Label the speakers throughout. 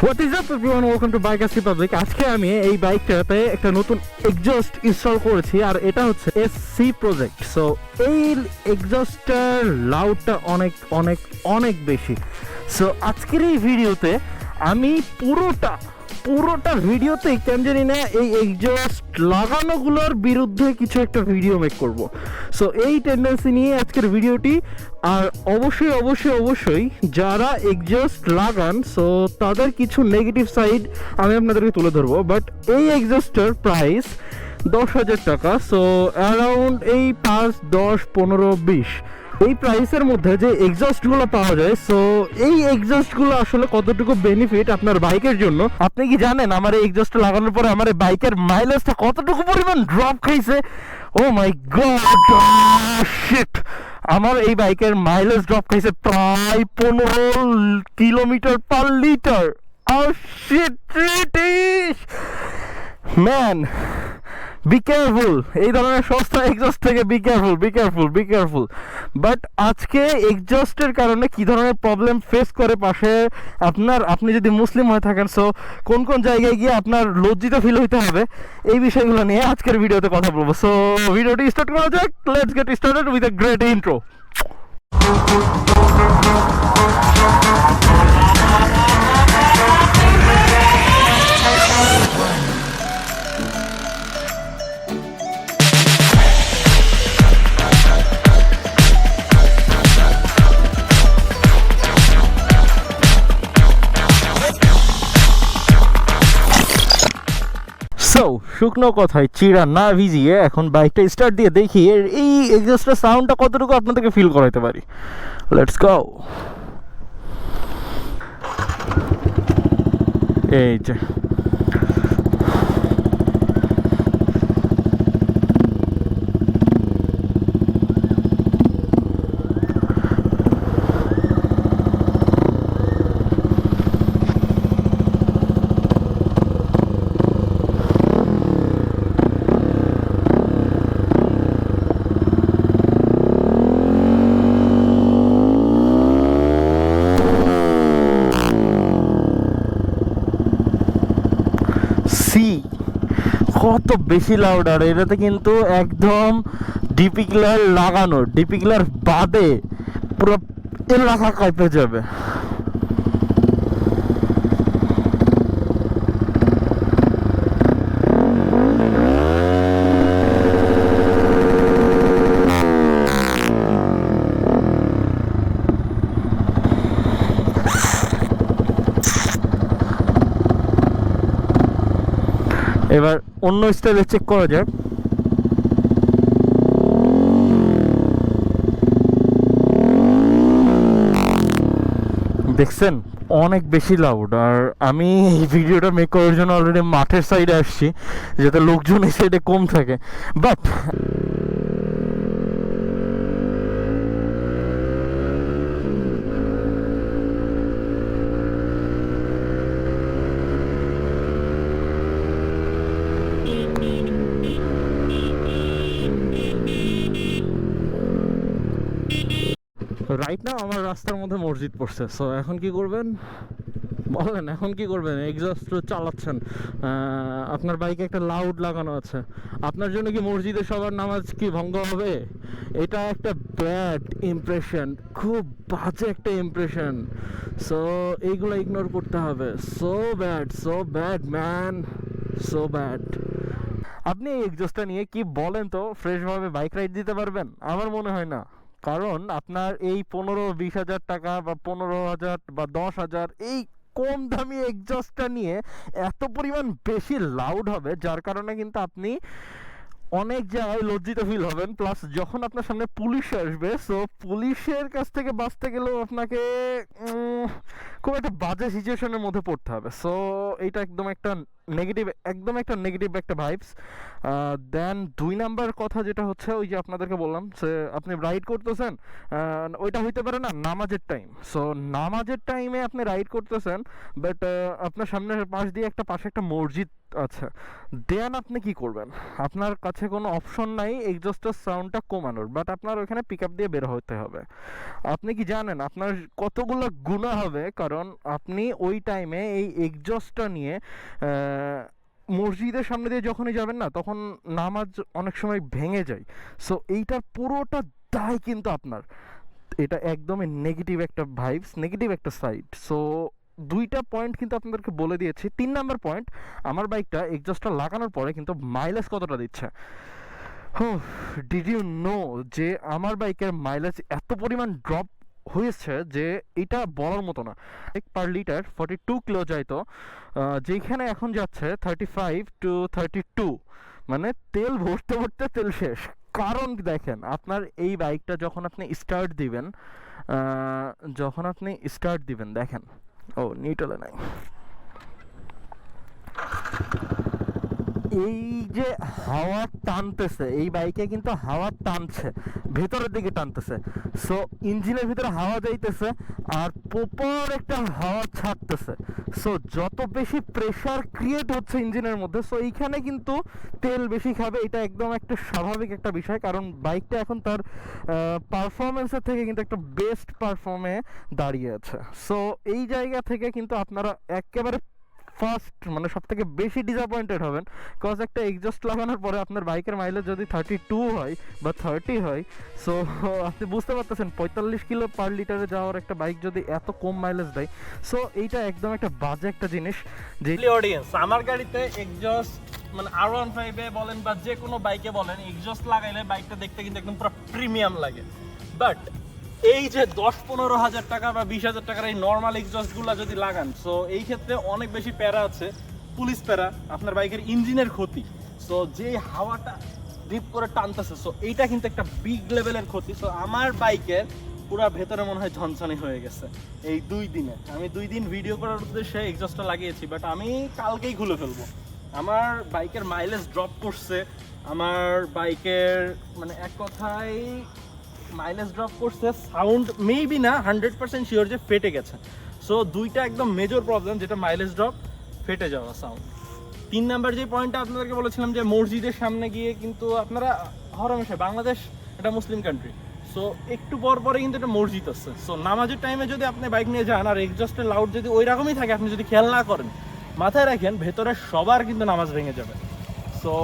Speaker 1: What is up everyone, welcome to bikers Republic. আজকে আমি এই বাইকটাতে একটা নতুন এক্সজস্ট ইনস্টল করেছি, আর এটা হচ্ছে এসসি প্রজেক্ট। সো এই এক্সজস্টটার লাউডটা অনেক অনেক অনেক বেশি। সো আজকের এই ভিডিওতে আমি পুরোটা ভিডিওতে কেন জানি না এই এক্সজস্ট লাগানোগুলোর বিরুদ্ধে কিছু একটা ভিডিও মেক করব। সো এই টেন্ডেন্সি নিয়ে আজকের ভিডিওটি। আর অবশ্যই যারা এক্সজস্ট লাগান, সো তাদের কিছু নেগেটিভ সাইড আমি আপনাদেরকে তুলে ধরবো। বাট এই এক্সজস্টের প্রাইস 10,000 টাকা। সো অ্যারাউন্ড এই 5, 10, 15, 20 এই প্রাইসের মধ্যে যে এক্সজস্টগুলো পাওয়া যায়, সো এই এক্সজস্টগুলো আসলে কতটুকু বেনিফিট আপনার বাইকের জন্য। আপনি কি জানেন আমার এই এক্সজস্ট লাগানোর পরে আমার এই বাইকের মাইলেজটা কতটুকু পরিমাণ ড্রপ খাইছে? ও মাই গড, শিট! আমার এই বাইকের মাইলেজ ড্রপ খাইছে প্রায় 15 kilometre per litre. Oh shit, man, be careful. এই ধরনের সস্তা এক্সজস্ট থেকে বি কেয়ারফুল। বাট আজকে এক্সজস্টের কারণে কি ধরনের প্রবলেম ফেস করে পাশে আপনি যদি মুসলিম হয়ে থাকেন, সো কোন জায়গায় গিয়ে আপনার লজ্জিত ফিল হইতে হবে, এই বিষয়গুলো নিয়ে আজকের ভিডিওতে কথা বলবো। সো ভিডিওটি স্টার্ট করা যাক। Let's get started with a great intro. শুকনো কথায় চিড়া না ভিজিয়ে এখন বাইকটা স্টার্ট দিয়ে দেখি এই এক্সজস্টের সাউন্ডটা কতটুকু আপনাদেরকে ফিল করাইতে পারি। Let's go. এই যে কত বেশি লাউড। আর এটাতে কিন্তু একদম ডিপিক্লার লাগানো, ডিপিক্লার বাদে পুরো এলাকা কাঁপে যাবে। এবার অন্য স্টাইলে চেক করা যাক। দেখছেন অনেক বেশি লাউড। আর আমি এই ভিডিওটা মেক করার জন্য অলরেডি মাঠের সাইডে আসছি, যাতে লোকজন এই সাইডে কম থাকে। বাট রাইট নাও আমার রাস্তার মধ্যে মসজিদ পড়ছে। সো এখন কি করবেন বলেন? এখন কি করবেন? এক্সজস্ট চালাচ্ছেন, আপনার বাইকে একটা লাউড লাগানো আছে, আপনার জন্য কি মসজিদে সবার নামাজ কি ভঙ্গ হবে? এটা একটা ব্যাড ইমপ্রেশন, খুব বাজে একটা ইমপ্রেশন। সো এইগুলো ইগনোর করতে হবে। So bad man, so bad. আপনি এই এক্সজস্টটা নিয়ে কি বলেন তো ফ্রেশভাবে বাইক রাইড দিতে পারবেন? আমার মনে হয় না। কারণ আপনার এই 15-20 হাজার টাকা বা 15,000 বা 10,000 এই কম দামি এক্সজস্টটা নিয়ে এত পরিমাণ বেশি লাউড হবে, যার কারণে কিন্তু আপনি অনেক জায়গায় লজ্জিত ফিল হবেন। প্লাস যখন আপনার সামনে পুলিশ আসবে, সো পুলিশের কাছ থেকে বাঁচতে গেলেও আপনাকে খুব একটা বাজে সিচুয়েশনের মধ্যে পড়তে হবে। সো এইটা একদম একটা নেগেটিভ, একদম একটা নেগেটিভ একটা ভাইবস। দেন 2 নাম্বার কথা যেটা হচ্ছে ওই যে আপনাদেরকে বললাম যে আপনি রাইড করতেছেন, ওইটা হইতে পারে না নামাজের টাইম। সো নামাজের টাইমে আপনি রাইড করতেছেন, বাট আপনার সামনের পাশে একটা মসজিদ আছে। দেন আপনি কি করবেন? আপনার কাছে কোনো অপশন নাই এক্সজস্টের সাউন্ডটা কমানোর, বাট আপনার ওইখানে পিক আপ দিয়ে বের হতে হবে। আপনি কি জানেন আপনার কতগুলো গুনাহ হবে? কারণ আপনি ওই টাইমে এই এক্সজস্টটা নিয়ে মসজিদের সামনে দিয়ে যখনই যাবেন না, তখন নামাজ অনেক সময় ভেঙে যায়। সো এইটার পুরোটা দায় কিন্তু আপনার। এটা একদমই নেগেটিভ একটা ভাইবস, নেগেটিভ একটা সাইড। সো 2টা পয়েন্ট কিন্তু আপনাদেরকে বলে দিয়েছি। 3 নাম্বার পয়েন্ট, আমার বাইকটা এক্সজস্টটা লাগানোর পরে কিন্তু মাইলেজ কতটা দিচ্ছে। ডিড ইউ নো যে আমার বাইকের মাইলেজ এত পরিমাণ ড্রপ হয়েছে যে এটা বলার মতো না। পার লিটার 42 কিলো যাইতো, যেখানে এখন যাচ্ছে 35 to 32, মানে তেল ভরতে ভরতে তেল শেষ। কারণ দেখেন, আপনার এই বাইকটা যখন আপনি স্টার্ট দিবেন দেখেন, ও নিউট্রালে নাই, এই যে হাওয়া টানতেছে, এই বাইকে কিন্তু হাওয়া টানছে, ভেতরের দিকে টানতেছে। সো ইঞ্জিনের ভিতরে হাওয়া যাইতেছে আর প্রপার একটা হাওয়া ছাড়তেছে। সো যত বেশি প্রেসার ক্রিয়েট হচ্ছে ইঞ্জিনের মধ্যে, সো এইখানে কিন্তু তেল বেশি খাবে। এটা একদম একটা স্বাভাবিক একটা বিষয়, কারণ বাইকটা এখন তার পারফরমেন্সের থেকে কিন্তু একটা বেস্ট পারফর্মে দাঁড়িয়ে আছে। সো এই জায়গা থেকে কিন্তু আপনারা একেবারে ফার্স্ট মানে সব থেকে বেশি ডিসঅ্যাপয়েন্টেড হবেন। কজ একটা এক্সজস্ট লাগানোর পরে আপনার বাইকের মাইলেজ যদি 32 হয় বা 30 হয়, সো আপনি বুঝতে পারতেছেন 45 কিলো পার লিটারে যাওয়ার একটা বাইক যদি এত কম মাইলেজ দেয়, সো এইটা একদম একটা বাজে একটা জিনিস। যে
Speaker 2: অডিয়েন্স, আমার গাড়িতে এক্সজস্ট মানে R15 এ বলেন বা যে কোনো বাইকে বলেন, এক্সজস্ট লাগাইলে বাইকটা দেখতে কিন্তু একদম পুরো প্রিমিয়াম লাগে। বাট এই যে 10-15 হাজার টাকা বা 20 হাজার টাকার এই নর্মাল এক্সজস্টগুলো যদি লাগান, সো এই ক্ষেত্রে অনেক বেশি প্যারা আছে, পুলিশ প্যারা, আপনার বাইকের ইঞ্জিনের ক্ষতি। সো যে হাওয়াটা ডিপ করে টানতেছে, সো এইটা কিন্তু একটা বিগ লেভেলের ক্ষতি। সো আমার বাইকের পুরা ভেতরে মনে হয় ঝনঝনি হয়ে গেছে এই 2 দিনে। আমি 2 দিন ভিডিও করার উদ্দেশ্যে এক্সজস্টটা লাগিয়েছি, বাট আমি কালকেই খুলে ফেলবো। আমার বাইকের মাইলেজ ড্রপ করছে, আমার বাইকের মানে এক কথায় মাইলেজ ড্রপ করছে, সাউন্ড মেবি না 100% শিওর যে ফেটে গেছে। সো 2টা একদম মেজর প্রবলেম, যেটা মাইলেজ ড্রপ, ফেটে যাওয়া সাউন্ড। 3 নাম্বার যে পয়েন্টটা আপনাদেরকে বলেছিলাম যে মসজিদের সামনে গিয়ে কিন্তু আপনারা হরমেশা, বাংলাদেশ একটা মুসলিম কান্ট্রি, সো একটু পর পরে কিন্তু একটা মসজিদ আছে। সো নামাজের টাইমে যদি আপনি বাইক নিয়ে যান আর এক্সজস্টের লাউড যদি ওই রকমই থাকে, আপনি যদি খেয়াল না করেন, মাথায় রাখেন ভেতরে সবার কিন্তু নামাজ ভেঙে যাবে। সো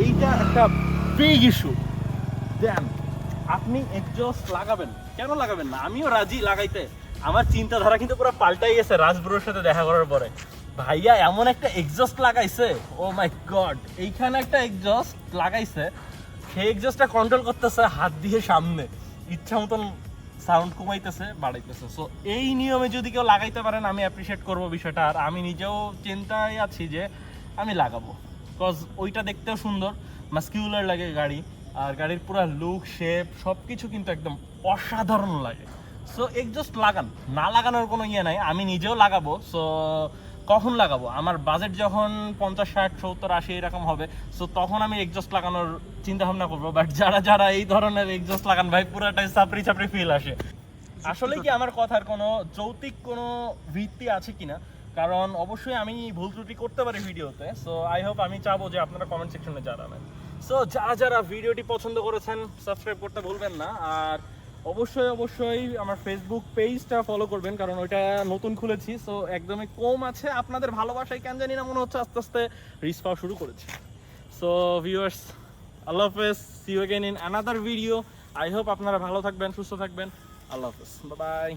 Speaker 2: এইটা একটা বিগ ইস্যু। দেন আপনি এক্সজস্ট লাগাবেন, কেন লাগাবেন না? আমিও রাজি লাগাইতে। আমার চিন্তাধারা কিন্তু পুরো পাল্টাই গেছে রাজব্রোর সাথে দেখা করার পরে। ভাইয়া এমন একটা এক্সজস্ট লাগাইছে, ও মাই গড! এইখানে একটা এক্সজস্ট লাগাইছে, সেই এক্সজস্টটা কন্ট্রোল করতেছে হাত দিয়ে সামনে, ইচ্ছা মতন সাউন্ড কমাইতেছে বাড়াইতেছে। সো এই নিয়মে যদি কেউ লাগাইতে পারেন, আমি অ্যাপ্রিসিয়েট করবো বিষয়টা। আর আমি নিজেও চিন্তায় আছি যে আমি লাগাবো, বিকজ ওইটা দেখতেও সুন্দর, মাস্কিউলার লাগে গাড়ি, আর গাড়ির পুরো লুক শেপ সব কিছু কিন্তু একদম অসাধারণ লাগে। সো এক্সজস্ট লাগান, না লাগানোর কোনো ইয়ে নাই, আমি নিজেও লাগাবো। সো কখন লাগাবো? আমার বাজেট যখন 50, 60, 70, 80 এরকম হবে, সো তখন আমি এক্সজস্ট লাগানোর চিন্তা ভাবনা করবো। বাট যারা এই ধরনের এক্সজস্ট লাগান, ভাই পুরোটাই চাপড়ি চাপড়ি ফিল আসে। আসলে কি আমার কথার কোনো যৌক্তিক কোনো ভিত্তি আছে কিনা? কারণ অবশ্যই আমি ভুল ত্রুটি করতে পারি ভিডিওতে। সো আই হোপ, আমি চাবো যে আপনারা কমেন্ট সেকশনে জানাবেন। সো যারা ভিডিওটি পছন্দ করেছেন, সাবস্ক্রাইব করতে ভুলবেন না। আর অবশ্যই আমার ফেসবুক পেজটা ফলো করবেন, কারণ ওইটা নতুন খুলেছি। সো একদমই কম আছে, আপনাদের ভালোবাসায় কেন জানি না মনে হচ্ছে আস্তে আস্তে রিচ পাওয়া শুরু করেছি। সো ভিউয়ার্স, আল্লাহ হাফেজ, see you again in another video. I hope আপনারা ভালো থাকবেন, সুস্থ থাকবেন। আল্লাহ হাফেজ, বাই বাই।